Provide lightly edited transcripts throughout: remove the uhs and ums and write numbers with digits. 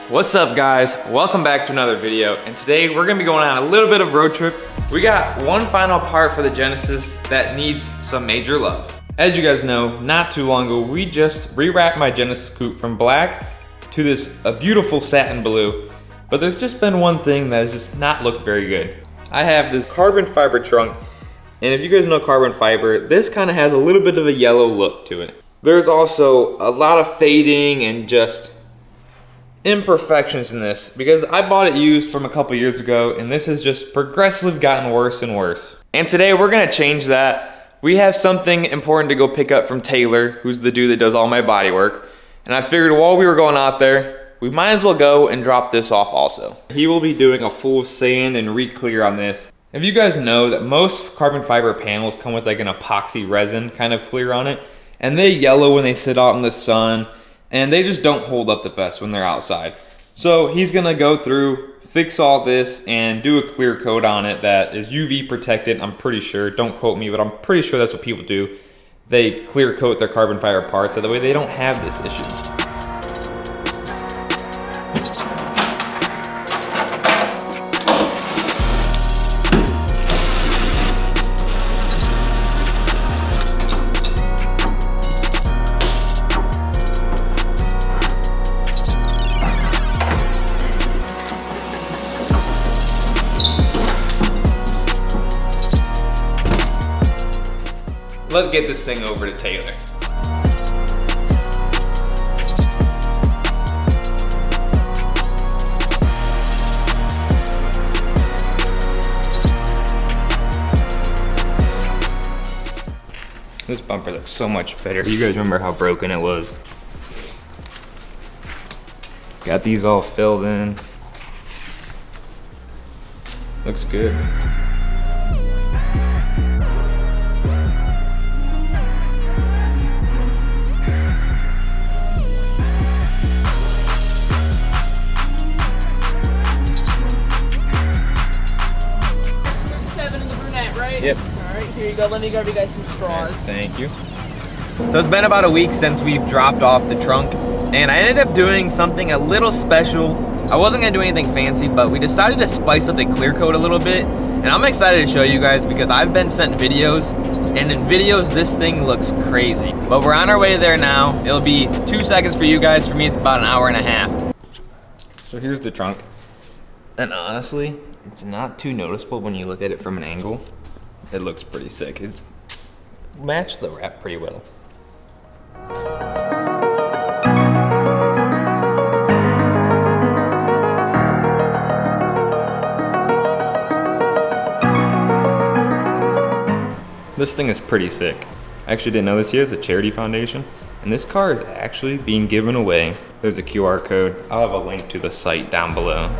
What's up guys? Welcome back to another video, and today we're gonna be going on a little bit of road trip. We got one final part for the Genesis that needs some major love. As you guys know, not too long ago, we just rewrapped my Genesis coupe from black to this beautiful satin blue, but there's just been one thing that has just not looked very good. I have this carbon fiber trunk, and if you guys know carbon fiber, this kind of has a little bit of a yellow look to it. There's also a lot of fading and just imperfections in this because I bought it used from a couple years ago, and this has just progressively gotten worse and worse. And today we're gonna change that. We have something important to go pick up from Taylor, who's the dude that does all my body work. And I figured while we were going out there, we might as well go and drop this off also. He will be doing a full sand and re-clear on this. If you guys know that most carbon fiber panels come with like an epoxy resin kind of clear on it, and they yellow when they sit out in the sun, and they just don't hold up the best when they're outside. So he's gonna go through, fix all this, and do a clear coat on it that is UV protected, I'm pretty sure. Don't quote me, but I'm pretty sure that's what people do. They clear coat their carbon fiber parts, so that way they don't have this issue. Let's get this thing over to Taylor. This bumper looks so much better. You guys remember how broken it was. Got these all filled in. Looks good. Yep. Alright, here you go. Let me grab you guys some straws. Thank you. So it's been about a week since we've dropped off the trunk, and I ended up doing something a little special. I wasn't gonna do anything fancy, but we decided to spice up the clear coat a little bit, and I'm excited to show you guys because I've been sent videos, and in videos this thing looks crazy. But we're on our way there now. It'll be 2 seconds for you guys. For me, it's about an hour and a half. So here's the trunk, and honestly, it's not too noticeable when you look at it from an angle. It looks pretty sick. It's matched the wrap pretty well. This thing is pretty sick. I actually didn't know this here is a charity foundation, and this car is actually being given away. There's a QR code. I'll have a link to the site down below.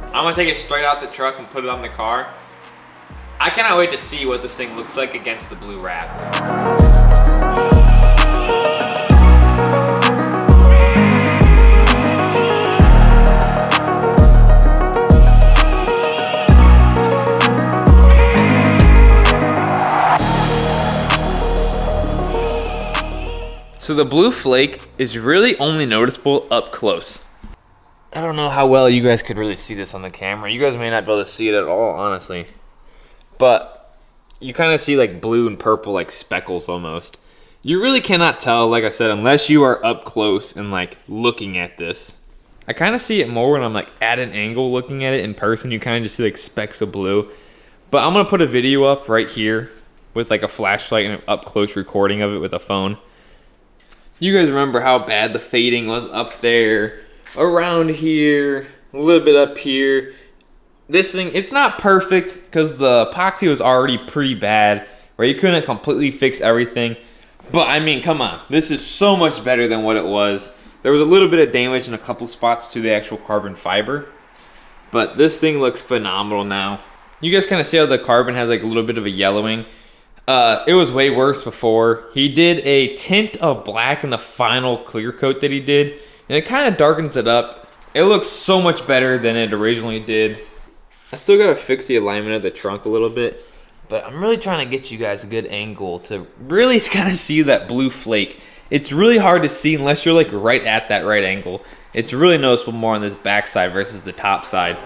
I'm gonna take it straight out the truck and put it on the car. I cannot wait to see what this thing looks like against the blue wrap. So the blue flake is really only noticeable up close. I don't know how well you guys could really see this on the camera. You guys may not be able to see it at all, honestly. But you kind of see like blue and purple like speckles almost. You really cannot tell, like I said, unless you are up close and like looking at this. I kind of see it more when I'm like at an angle looking at it in person. You kind of just see like specks of blue. But I'm gonna put a video up right here with like a flashlight and an up close recording of it with a phone. You guys remember how bad the fading was up there, around here, a little bit up here. This thing, it's not perfect because the epoxy was already pretty bad, where you couldn't completely fix everything. But I mean, come on, this is so much better than what it was. There was a little bit of damage in a couple spots to the actual carbon fiber, but this thing looks phenomenal now. You guys kind of see how the carbon has like a little bit of a yellowing. It was way worse before. He did a tint of black in the final clear coat that he did, and it kind of darkens it up. It looks so much better than it originally did. I still gotta fix the alignment of the trunk a little bit, but I'm really trying to get you guys a good angle to really kind of see that blue flake. It's really hard to see unless you're like right at that right angle. It's really noticeable more on this back side versus the top side.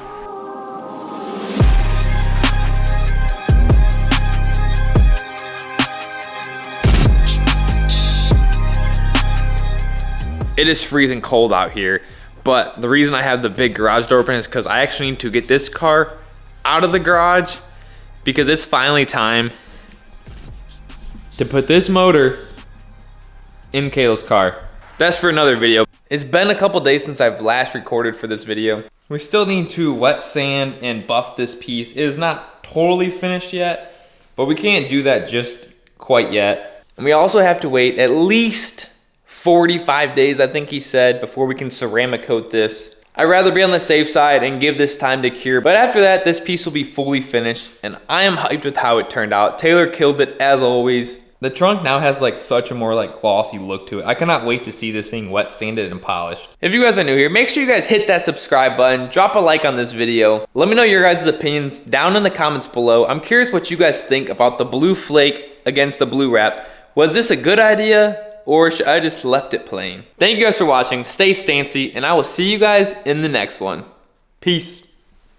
It is freezing cold out here, but the reason I have the big garage door open is because I actually need to get this car out of the garage because it's finally time to put this motor in Kayla's car. That's for another video. It's been a couple days since I've last recorded for this video. We still need to wet sand and buff this piece. It is not totally finished yet, but we can't do that just quite yet. And we also have to wait at least 45 days, I think he said, before we can ceramic coat this. I'd rather be on the safe side and give this time to cure, but after that, this piece will be fully finished, and I am hyped with how it turned out. Taylor killed it as always. The trunk now has like such a more like glossy look to it. I cannot wait to see this thing wet sanded and polished. If you guys are new here, make sure you guys hit that subscribe button, drop a like on this video. Let me know your guys' opinions down in the comments below. I'm curious what you guys think about the blue flake against the blue wrap. Was this a good idea? Or should I just left it plain? Thank you guys for watching. Stay stancy, and I will see you guys in the next one. Peace.